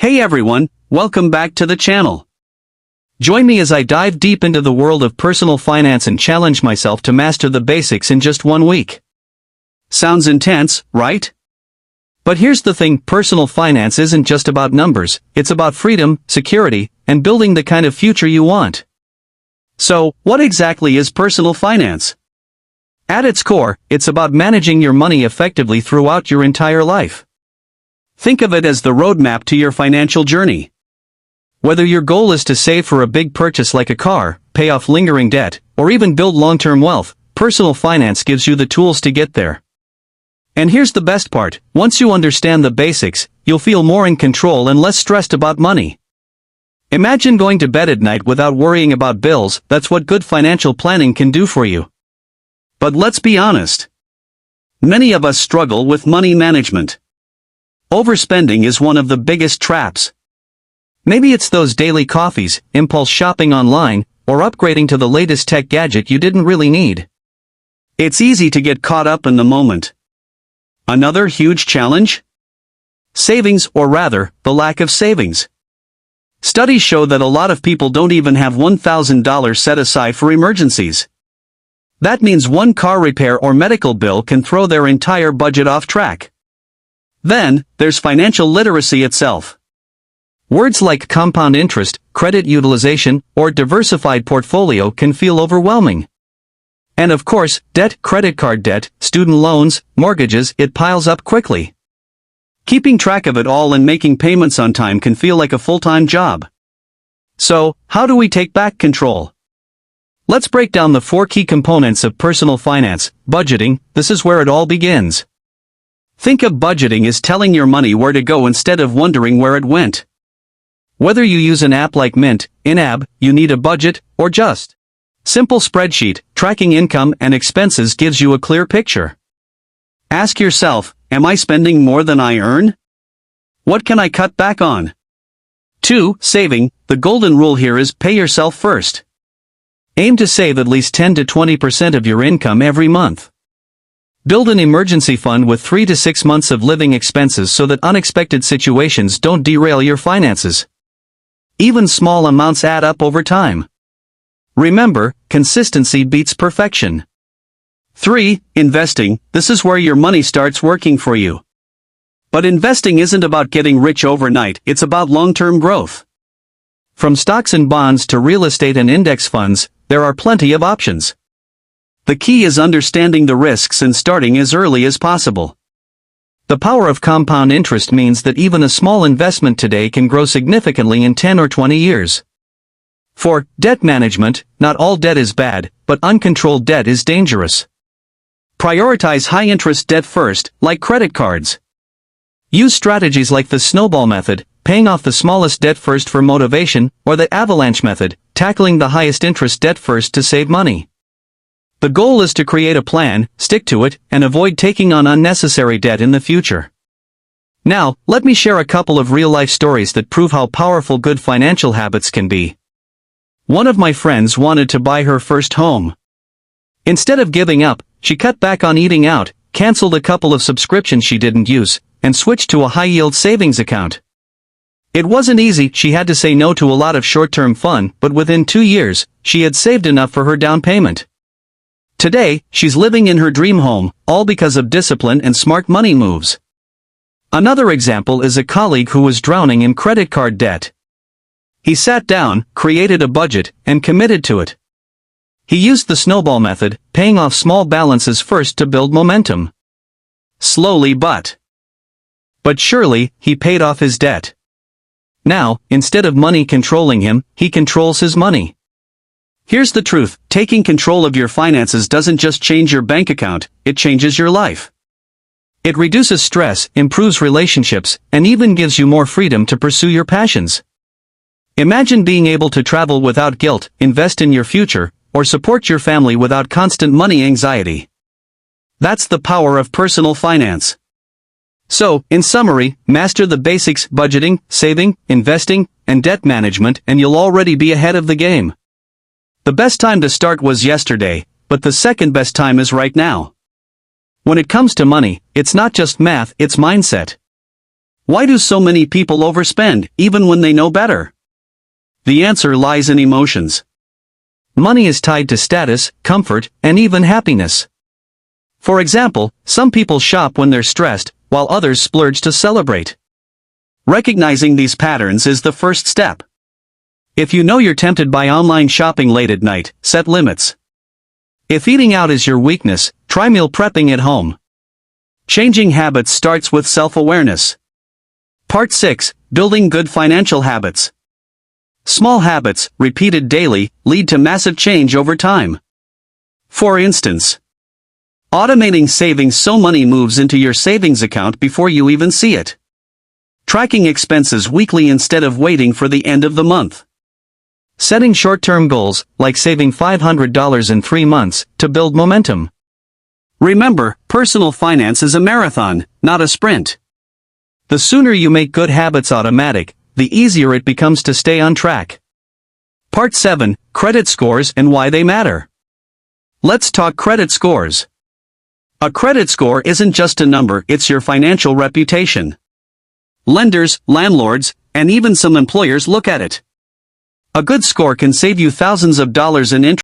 Hey everyone, welcome back to the channel. Join me as I dive deep into the world of personal finance and challenge myself to master the basics in just 1 week. Sounds intense, right? But here's the thing, personal finance isn't just about numbers, it's about freedom, security, and building the kind of future you want. So, what exactly is personal finance? At its core, it's about managing your money effectively throughout your entire life. Think of it as the roadmap to your financial journey. Whether your goal is to save for a big purchase like a car, pay off lingering debt, or even build long-term wealth, personal finance gives you the tools to get there. And here's the best part, once you understand the basics, you'll feel more in control and less stressed about money. Imagine going to bed at night without worrying about bills. That's what good financial planning can do for you. But let's be honest. Many of us struggle with money management. Overspending is one of the biggest traps. Maybe it's those daily coffees, impulse shopping online, or upgrading to the latest tech gadget you didn't really need. It's easy to get caught up in the moment. Another huge challenge? Savings, or rather, the lack of savings. Studies show that a lot of people don't even have $1,000 set aside for emergencies. That means one car repair or medical bill can throw their entire budget off track. Then, there's financial literacy itself. Words like compound interest, credit utilization, or diversified portfolio can feel overwhelming. And of course, debt, credit card debt, student loans, mortgages, it piles up quickly. Keeping track of it all and making payments on time can feel like a full-time job. So, how do we take back control? Let's break down the 4 key components of personal finance. Budgeting, this is where it all begins. Think of budgeting as telling your money where to go instead of wondering where it went. Whether you use an app like Mint, in-app, you need a budget, or just simple spreadsheet, tracking income and expenses gives you a clear picture. Ask yourself, am I spending more than I earn? What can I cut back on? 2. Saving, the golden rule here is pay yourself first. Aim to save at least 10 to 20% of your income every month. Build an emergency fund with 3 to 6 months of living expenses so that unexpected situations don't derail your finances. Even small amounts add up over time. Remember, consistency beats perfection. 3. Investing, this is where your money starts working for you. But investing isn't about getting rich overnight, it's about long-term growth. From stocks and bonds to real estate and index funds, there are plenty of options. The key is understanding the risks and starting as early as possible. The power of compound interest means that even a small investment today can grow significantly in 10 or 20 years. 4. Debt management, not all debt is bad, but uncontrolled debt is dangerous. Prioritize high-interest debt first, like credit cards. Use strategies like the snowball method, paying off the smallest debt first for motivation, or the avalanche method, tackling the highest interest debt first to save money. The goal is to create a plan, stick to it, and avoid taking on unnecessary debt in the future. Now, let me share a couple of real-life stories that prove how powerful good financial habits can be. One of my friends wanted to buy her first home. Instead of giving up, she cut back on eating out, canceled a couple of subscriptions she didn't use, and switched to a high-yield savings account. It wasn't easy, she had to say no to a lot of short-term fun, but within 2 years, she had saved enough for her down payment. Today, she's living in her dream home, all because of discipline and smart money moves. Another example is a colleague who was drowning in credit card debt. He sat down, created a budget, and committed to it. He used the snowball method, paying off small balances first to build momentum. Slowly but surely, he paid off his debt. Now, instead of money controlling him, he controls his money. Here's the truth, taking control of your finances doesn't just change your bank account, it changes your life. It reduces stress, improves relationships, and even gives you more freedom to pursue your passions. Imagine being able to travel without guilt, invest in your future, or support your family without constant money anxiety. That's the power of personal finance. So, in summary, master the basics: budgeting, saving, investing, and debt management, and you'll already be ahead of the game. The best time to start was yesterday, but the second best time is right now. When it comes to money, it's not just math, it's mindset. Why do so many people overspend, even when they know better? The answer lies in emotions. Money is tied to status, comfort, and even happiness. For example, some people shop when they're stressed, while others splurge to celebrate. Recognizing these patterns is the first step. If you know you're tempted by online shopping late at night, set limits. If eating out is your weakness, try meal prepping at home. Changing habits starts with self-awareness. Part 6. Building good financial habits. Small habits, repeated daily, lead to massive change over time. For instance, automating savings so money moves into your savings account before you even see it. Tracking expenses weekly instead of waiting for the end of the month. Setting short-term goals, like saving $500 in 3 months, to build momentum. Remember, personal finance is a marathon, not a sprint. The sooner you make good habits automatic, the easier it becomes to stay on track. Part 7. Credit scores and why they matter. Let's talk credit scores. A credit score isn't just a number, it's your financial reputation. Lenders, landlords, and even some employers look at it. A good score can save you thousands of dollars in interest.